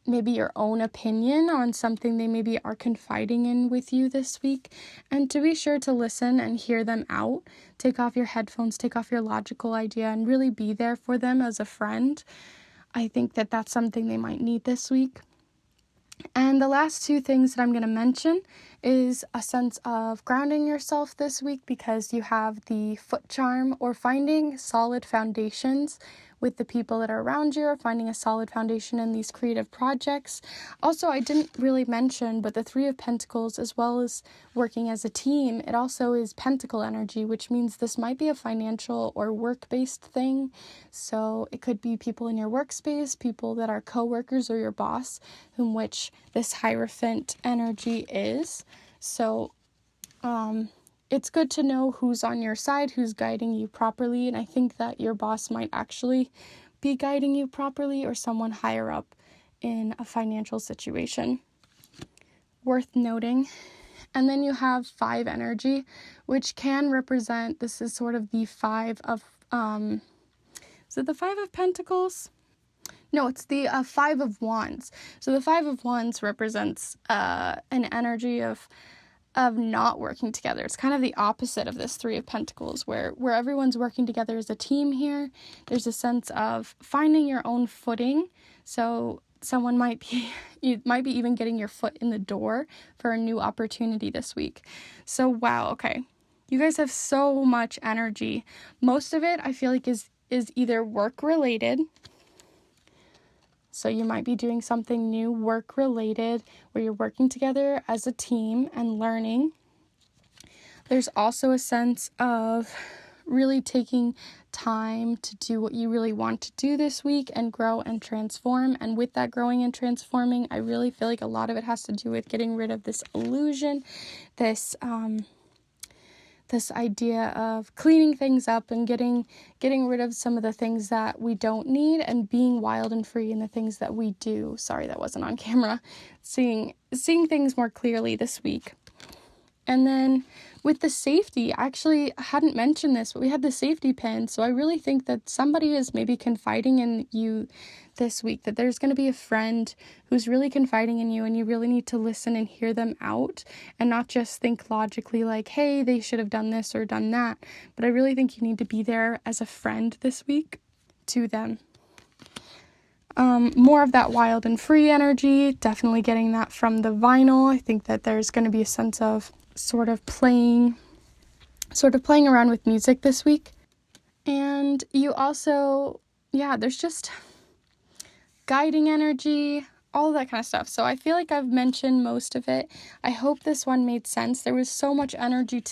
maybe your own opinion on something they maybe are confiding in with you this week. And to be sure to listen and hear them out, take off your headphones, take off your logical idea, and really be there for them as a friend. I think that that's something they might need this week. And the last two things that I'm going to mention is a sense of grounding yourself this week, because you have the foot charm, or finding solid foundations with the people that are around you, or finding a solid foundation in these creative projects. Also, I didn't really mention, but the Three of Pentacles, as well as working as a team, it also is pentacle energy, which means this might be a financial or work-based thing. So it could be people in your workspace, people that are co-workers or your boss, whom which this Hierophant energy is. So, it's good to know who's on your side, who's guiding you properly, and I think that your boss might actually be guiding you properly, or someone higher up in a financial situation. Worth noting. And then you have 5 energy, which can represent, this is sort of the 5 of, is it the 5 of Pentacles? No, it's the 5 of Wands. So the 5 of Wands represents an energy of not working together. It's kind of the opposite of this 3 of Pentacles, where everyone's working together as a team here. There's a sense of finding your own footing. So someone you might be even getting your foot in the door for a new opportunity this week. So wow, okay. You guys have so much energy. Most of it I feel like is either work related. So you might be doing something new work-related where you're working together as a team and learning. There's also a sense of really taking time to do what you really want to do this week and grow and transform. And with that growing and transforming, I really feel like a lot of it has to do with getting rid of this illusion, this this idea of cleaning things up and getting rid of some of the things that we don't need and being wild and free in the things that we do. Sorry, that wasn't on camera. Seeing things more clearly this week. And then with the safety, I actually hadn't mentioned this, but we had the safety pin. So I really think that somebody is maybe confiding in you this week, that there's going to be a friend who's really confiding in you, and you really need to listen and hear them out and not just think logically like, hey, they should have done this or done that. But I really think you need to be there as a friend this week to them. More of that wild and free energy, definitely getting that from the vinyl. I think that there's going to be a sense of sort of playing around with music this week. And you also, there's just guiding energy, all of that kind of stuff. So I feel like I've mentioned most of it. I hope this one made sense. There was so much energy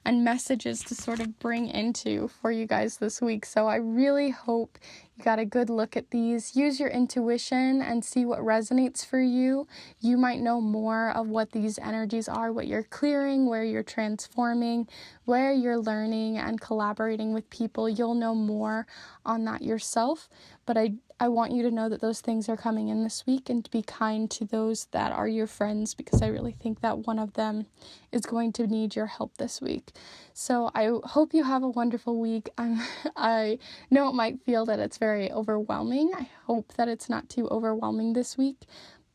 and messages to sort of bring into for you guys this week. So I really hope you got a good look at these. Use your intuition and see what resonates for you. You might know more of what these energies are, what you're clearing, where you're transforming, where you're learning and collaborating with people. You'll know more on that yourself. But I want you to know that those things are coming in this week, and to be kind to those that are your friends, because I really think that one of them is going to need your help this week. So I hope you have a wonderful week. I know it might feel that it's very overwhelming. I hope that it's not too overwhelming this week,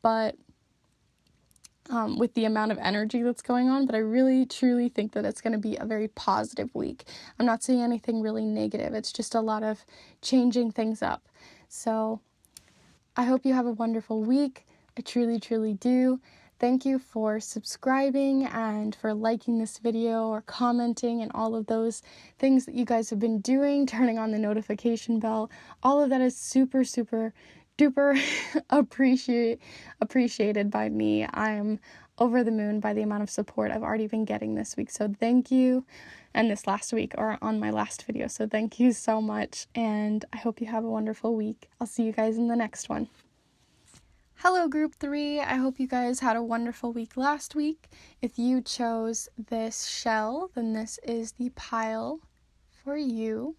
but with the amount of energy that's going on, but I really truly think that it's going to be a very positive week. I'm not seeing anything really negative. It's just a lot of changing things up. So I hope you have a wonderful week. I truly, truly do. Thank you for subscribing and for liking this video or commenting and all of those things that you guys have been doing, turning on the notification bell. All of that is super, super duper appreciated by me. I'm over the moon by the amount of support I've already been getting this week. So thank you. And this last week, or on my last video. So thank you so much. And I hope you have a wonderful week. I'll see you guys in the next one. Hello, Group 3. I hope you guys had a wonderful week last week. If you chose this shell, then this is the pile for you.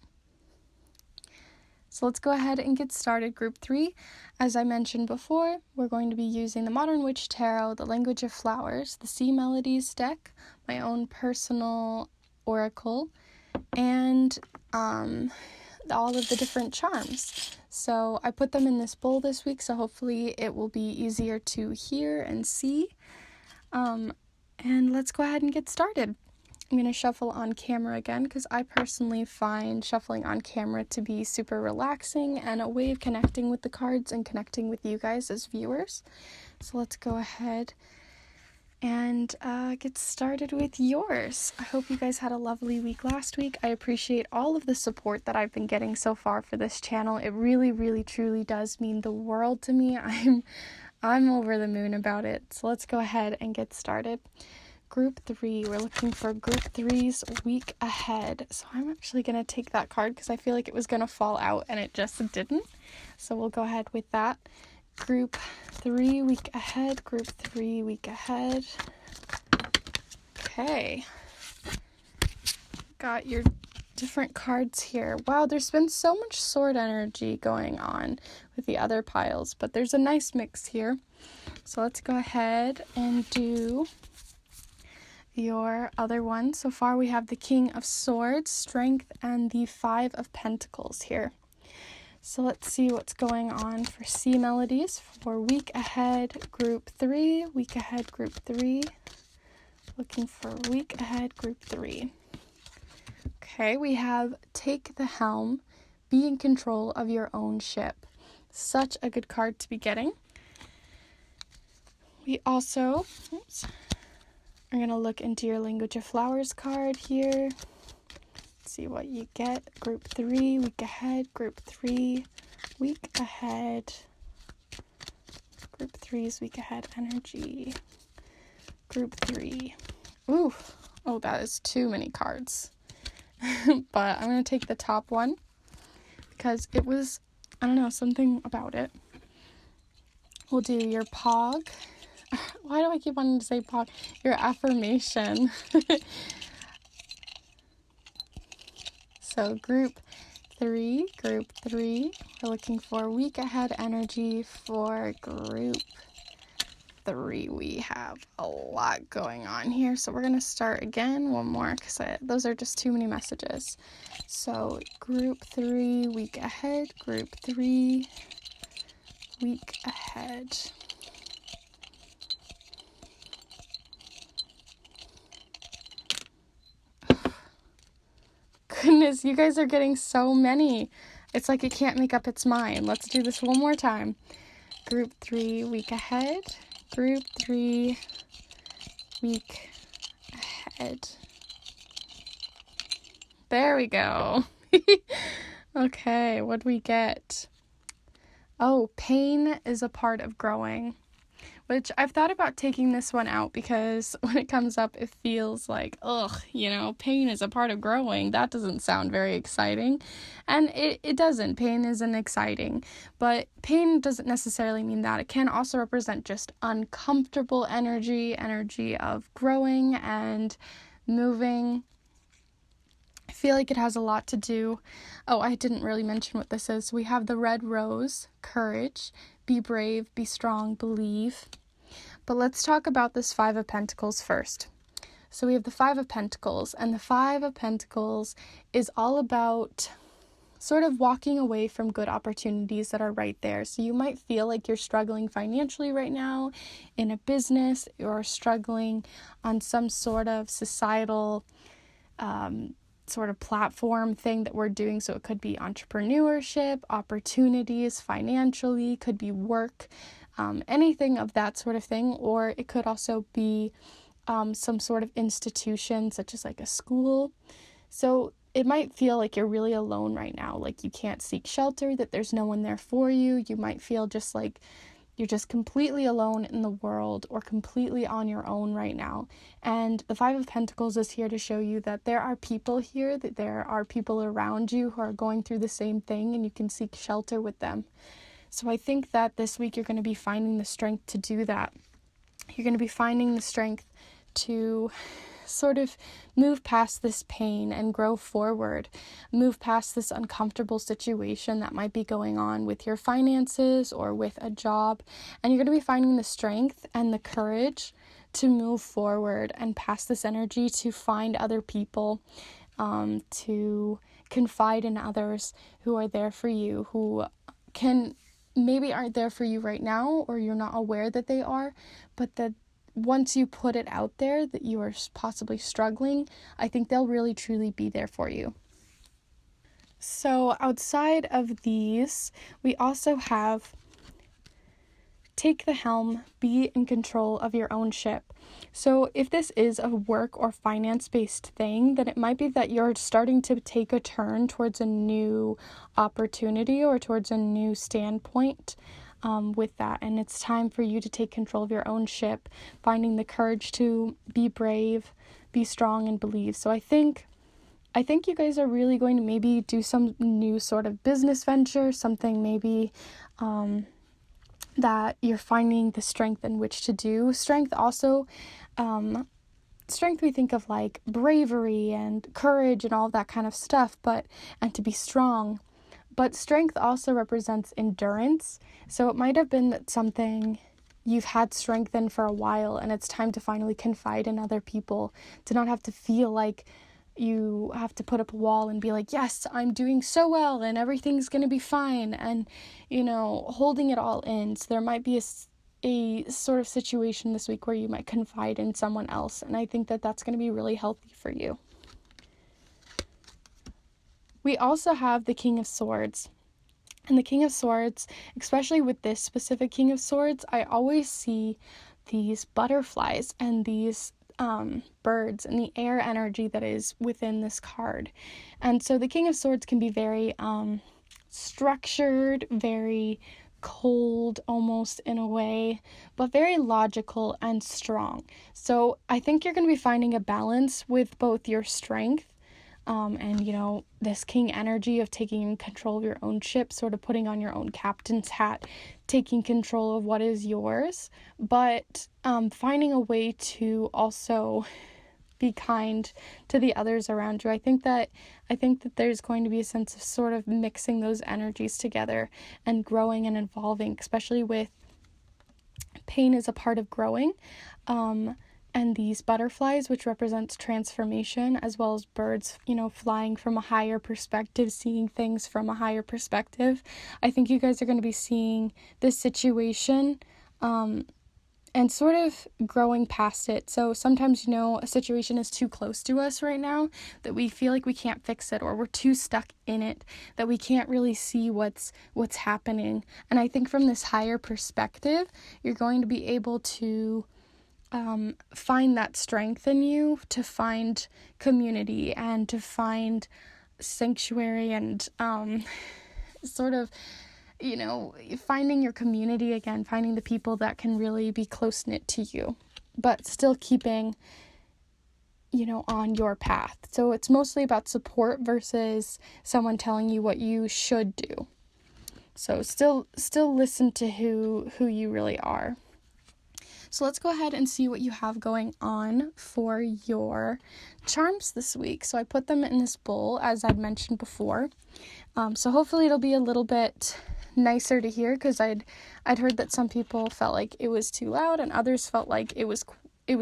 So let's go ahead and get started, Group 3. As I mentioned before, we're going to be using the Modern Witch Tarot, the Language of Flowers, the C Melodies deck, my own personal oracle, and all of the different charms. So I put them in this bowl this week, so hopefully it will be easier to hear and see. And let's go ahead and get started. I'm going to shuffle on camera again because I personally find shuffling on camera to be super relaxing and a way of connecting with the cards and connecting with you guys as viewers. So let's go ahead and get started with yours. I hope you guys had a lovely week last week. I appreciate all of the support that I've been getting so far for this channel. It really, really, truly does mean the world to me. I'm over the moon about it. So let's go ahead and get started. Group 3, we're looking for Group 3's week ahead. So I'm actually going to take that card because I feel like it was going to fall out and it just didn't. So we'll go ahead with that. Group 3 week ahead, Group 3 week ahead. Okay. Got your different cards here. Wow, there's been so much sword energy going on with the other piles, but there's a nice mix here. So let's go ahead and do your other one. So far we have the King of Swords, Strength, and the Five of Pentacles here. So let's see what's going on for C Melodies for week ahead, Group 3, week ahead, Group 3. Looking for week ahead, Group 3. Okay, we have Take the Helm, be in control of your own ship. Such a good card to be getting. We also, are going to look into your Language of Flowers card here. See what you get. Group 3, week ahead, Group 3, week ahead. Group 3's week ahead energy. Group 3. Ooh, oh, that is too many cards. But I'm going to take the top one because it was, I don't know, something about it. We'll do your POG. Why do I keep wanting to say POG? Your affirmation. So group three, we're looking for week ahead energy for group 3. We have a lot going on here, so we're going to start again one more because those are just too many messages. So group 3, week ahead, group 3, week ahead. Goodness, you guys are getting so many. It's like it can't make up its mind. Let's do this one more time. Group 3, week ahead. Group 3, week ahead. There we go. Okay, what do we get? Oh, pain is a part of growing, which I've thought about taking this one out because when it comes up, it feels like, pain is a part of growing. That doesn't sound very exciting. And it doesn't. Pain isn't exciting. But pain doesn't necessarily mean that. It can also represent just uncomfortable energy of growing and moving. I feel like it has a lot to do. Oh, I didn't really mention what this is. We have the red rose, courage, be brave, be strong, believe. But let's talk about this 5 of Pentacles first. So we have the 5 of Pentacles, and the 5 of Pentacles is all about sort of walking away from good opportunities that are right there. So you might feel like you're struggling financially right now in a business, or struggling on some sort of societal sort of platform thing that we're doing. So it could be entrepreneurship, opportunities financially, could be work, anything of that sort of thing. Or it could also be some sort of institution, such as like a school. So it might feel like you're really alone right now, like you can't seek shelter, that there's no one there for you. You might feel just like you're just completely alone in the world, or completely on your own right now. And the 5 of Pentacles is here to show you that there are people here, that there are people around you who are going through the same thing, and you can seek shelter with them. So I think that this week you're going to be finding the strength to do that. You're going to be finding the strength to sort of move past this pain and grow forward, move past this uncomfortable situation that might be going on with your finances or with a job. And you're going to be finding the strength and the courage to move forward and pass this energy, to find other people, to confide in others who are there for you, who maybe aren't there for you right now, or you're not aware that they are, but that once you put it out there that you are possibly struggling, I think they'll really truly be there for you. So outside of these, we also have take the helm, be in control of your own ship. So if this is a work or finance-based thing, then it might be that you're starting to take a turn towards a new opportunity or towards a new standpoint with that. And it's time for you to take control of your own ship, finding the courage to be brave, be strong, and believe. So I think you guys are really going to maybe do some new sort of business venture, something maybe that you're finding the strength in which to do. Strength also, strength we think of like bravery and courage and all that kind of stuff, and to be strong. But strength also represents endurance. So it might have been that something you've had strength in for a while, and it's time to finally confide in other people, to not have to feel like you have to put up a wall and be like, yes, I'm doing so well and everything's going to be fine, and, holding it all in. So there might be a sort of situation this week where you might confide in someone else, and I think that that's going to be really healthy for you. We also have the King of Swords. And the King of Swords, especially with this specific King of Swords, I always see these butterflies and these birds and the air energy that is within this card. And so the King of Swords can be very structured, very cold almost in a way, but very logical and strong. So I think you're going to be finding a balance with both your strength and this king energy of taking control of your own ship, sort of putting on your own captain's hat, taking control of what is yours, but finding a way to also be kind to the others around you. I think that there's going to be a sense of sort of mixing those energies together and growing and evolving, especially with pain is a part of growing. And these butterflies, which represents transformation, as well as birds, flying from a higher perspective, seeing things from a higher perspective. I think you guys are going to be seeing this situation and sort of growing past it. So sometimes, a situation is too close to us right now, that we feel like we can't fix it, or we're too stuck in it, that we can't really see what's happening. And I think from this higher perspective, you're going to be able to find that strength in you, to find community and to find sanctuary and sort of, finding your community again, finding the people that can really be close-knit to you, but still keeping, on your path. So it's mostly about support versus someone telling you what you should do. So still listen to who you really are. So let's go ahead and see what you have going on for your charms this week. So I put them in this bowl, as I'd mentioned before. So hopefully it'll be a little bit nicer to hear, because I'd heard that some people felt like it was too loud and others felt like it was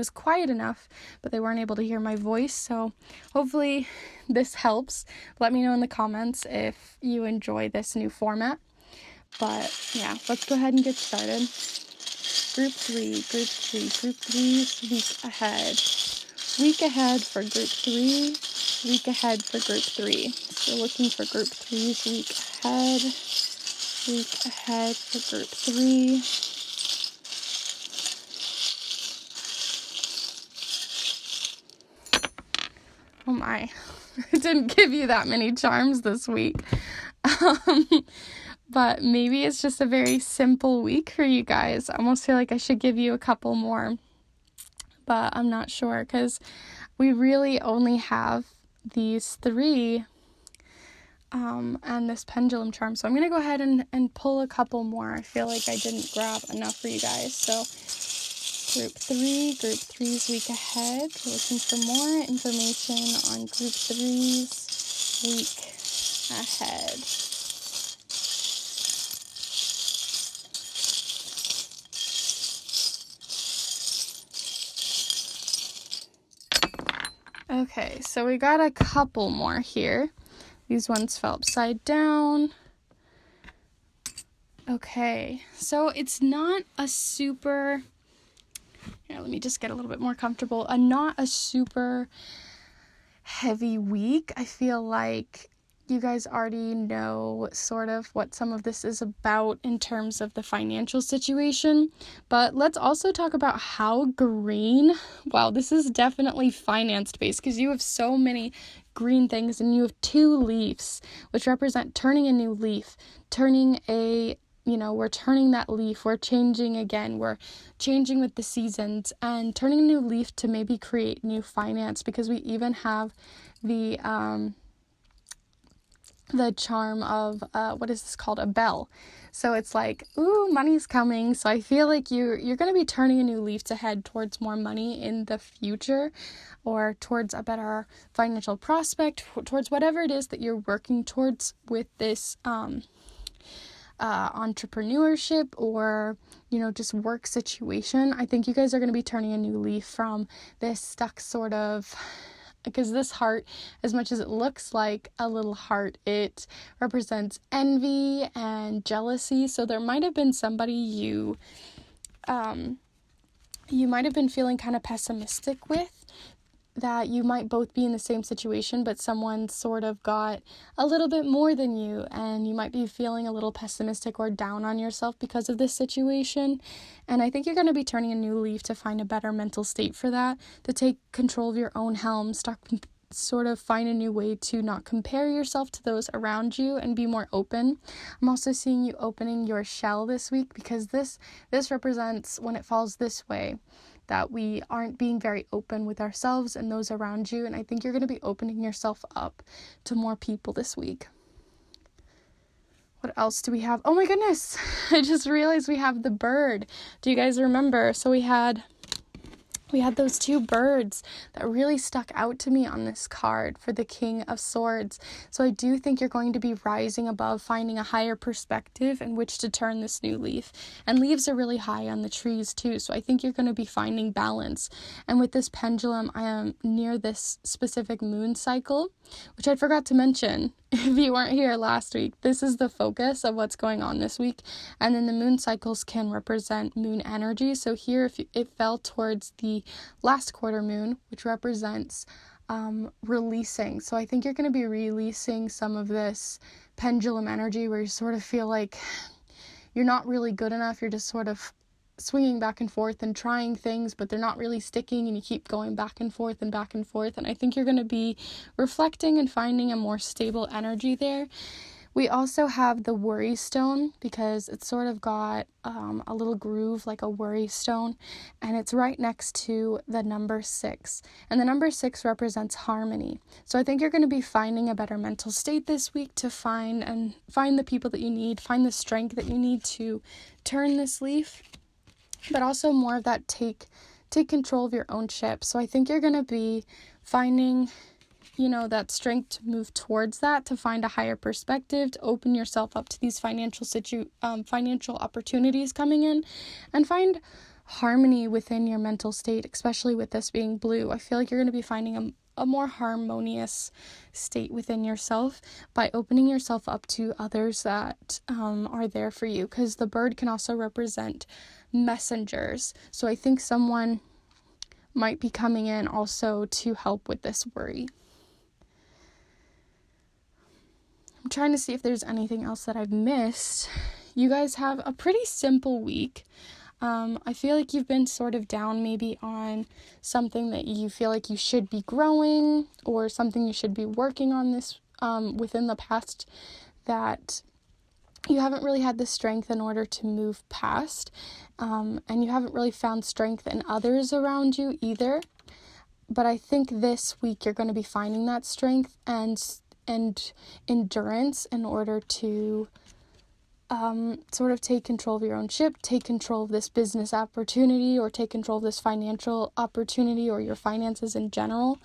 quiet enough, but they weren't able to hear my voice. So hopefully this helps. Let me know in the comments if you enjoy this new format. But yeah, let's go ahead and get started. Group 3, Group 3's week ahead. Week ahead for Group 3, week ahead for Group 3. So looking for Group 3's week ahead for Group 3. Oh my, I didn't give you that many charms this week. But maybe it's just a very simple week for you guys. I almost feel like I should give you a couple more, but I'm not sure, because we really only have these 3 and this pendulum charm. So I'm going to go ahead and pull a couple more. I feel like I didn't grab enough for you guys. So Group 3's week ahead. We're looking for more information on Group 3's week ahead. Okay, so we got a couple more here. These ones fell upside down. Okay, so it's not a super... Here, let me just get a little bit more comfortable. Not a super heavy week. I feel like you guys already know sort of what some of this is about in terms of the financial situation, but let's also talk about how green, wow, this is definitely finance based, because you have so many green things and you have 2 leaves, which represent turning a new leaf, we're turning that leaf, we're changing again, we're changing with the seasons and turning a new leaf to maybe create new finance, because we even have the charm of, what is this called? A bell. So it's like, ooh, money's coming. So I feel like you're going to be turning a new leaf to head towards more money in the future, or towards a better financial prospect, towards whatever it is that you're working towards with this, entrepreneurship or, just work situation. I think you guys are going to be turning a new leaf from this stuck sort of, because this heart, as much as it looks like a little heart, it represents envy and jealousy. So there might have been somebody you might have been feeling kind of pessimistic with, that you might both be in the same situation, but someone sort of got a little bit more than you, and you might be feeling a little pessimistic or down on yourself because of this situation. And I think you're going to be turning a new leaf to find a better mental state for that, to take control of your own helm, sort of find a new way to not compare yourself to those around you and be more open. I'm also seeing you opening your shell this week, because this represents, when it falls this way, that we aren't being very open with ourselves and those around you. And I think you're going to be opening yourself up to more people this week. What else do we have? Oh my goodness. I just realized we have the bird. Do you guys remember? So we had we had those two birds that really stuck out to me on this card for the King of Swords. So I do think you're going to be rising above, finding a higher perspective in which to turn this new leaf. And leaves are really high on the trees too, so I think you're going to be finding balance. And with this pendulum, I am near this specific moon cycle, which I forgot to mention if you weren't here last week. This is the focus of what's going on this week. And then the moon cycles can represent moon energy. So here, if it fell towards the last quarter moon, which represents releasing. So I think you're going to be releasing some of this pendulum energy where you sort of feel like you're not really good enough. You're just sort of swinging back and forth and trying things, but they're not really sticking, and you keep going back and forth and back and forth. And I think you're going to be reflecting and finding a more stable energy there. We also have the worry stone, because it's sort of got a little groove like a worry stone, and it's right next to the number 6. And the number 6 represents harmony. So I think you're going to be finding a better mental state this week to find the people that you need, find the strength that you need to turn this leaf, but also more of that take control of your own ship. So I think you're going to be finding, that strength to move towards that, to find a higher perspective, to open yourself up to these financial opportunities coming in, and find harmony within your mental state, especially with this being blue. I feel like you're going to be finding a more harmonious state within yourself by opening yourself up to others that are there for you, because the bird can also represent messengers. So I think someone might be coming in also to help with this worry. I'm trying to see if there's anything else that I've missed. You guys have a pretty simple week. I feel like you've been sort of down maybe on something that you feel like you should be growing, or something you should be working on this within the past that you haven't really had the strength in order to move past, and you haven't really found strength in others around you either. But I think this week you're going to be finding that strength and endurance in order to sort of take control of your own ship, take control of this business opportunity, or take control of this financial opportunity, or your finances in general,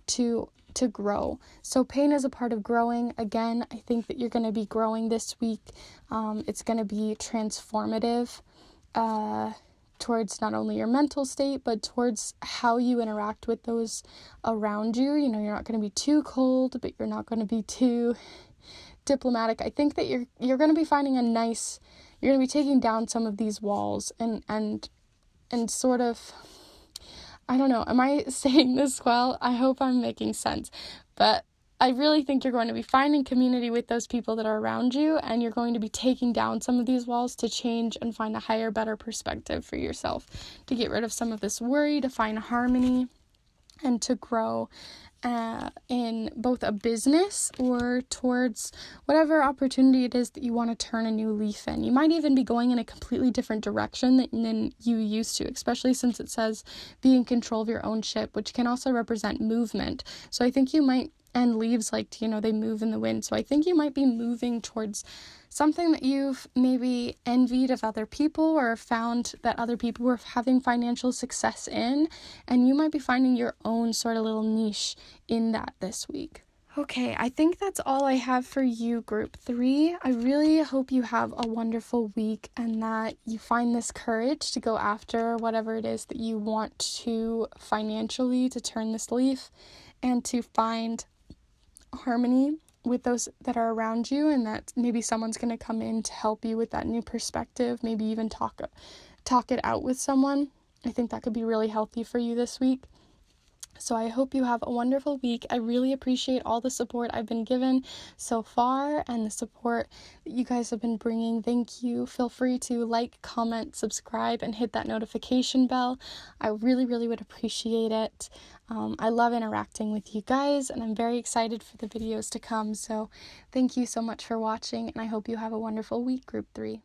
to grow. So pain is a part of growing. Again, I think that you're going to be growing this week. It's going to be transformative towards not only your mental state, but towards how you interact with those around you. You're not going to be too cold, but you're not going to be too diplomatic. I think that you're going to be finding you're going to be taking down some of these walls and sort of, I don't know, am I saying this well? I hope I'm making sense, but I really think you're going to be finding community with those people that are around you, and you're going to be taking down some of these walls to change and find a higher, better perspective for yourself, to get rid of some of this worry, to find harmony, and to grow in both a business or towards whatever opportunity it is that you want to turn a new leaf in. You might even be going in a completely different direction than you used to, especially since it says be in control of your own ship, which can also represent movement. So I think you might, and leaves, they move in the wind. So I think you might be moving towards something that you've maybe envied of other people, or found that other people were having financial success in, and you might be finding your own sort of little niche in that this week. Okay, I think that's all I have for you, Group 3. I really hope you have a wonderful week, and that you find this courage to go after whatever it is that you want to financially, to turn this leaf, and to find harmony with those that are around you, and that maybe someone's going to come in to help you with that new perspective, maybe even talk it out with someone. I think that could be really healthy for you this week. So I hope you have a wonderful week. I really appreciate all the support I've been given so far, and the support that you guys have been bringing. Thank you. Feel free to like, comment, subscribe, and hit that notification bell. I really, really would appreciate it. I love interacting with you guys, and I'm very excited for the videos to come. So thank you so much for watching, and I hope you have a wonderful week, Group 3.